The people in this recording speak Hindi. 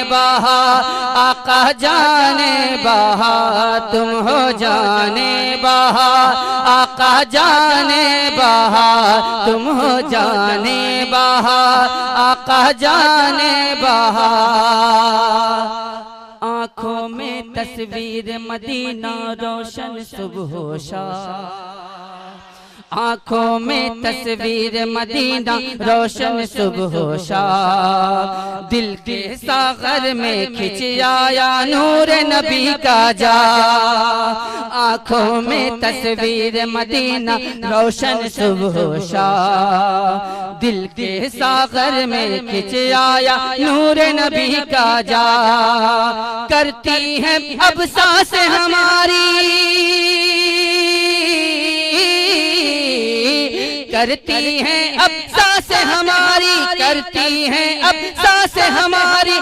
बहा, आका जाने बहा, तुम हो जाने बहा, आका जाने बहा, तुम हो जाने बहा, आका जाने बहा। आँखों में तस्वीर मदीना रोशन सुबह शाम, आँखों में तस्वीर मदीना रोशन सुबह शाम, दिल के सागर में खिंच आया नूर नबी का जा। आँखों में तस्वीर मदीना रोशन सुबह शाम, दिल के सागर में खिंच आया नूर नबी का जा। करती है अब सांस हमारी, करती हैं अब सांस हमारी, करती हैं अब सांस हमारी,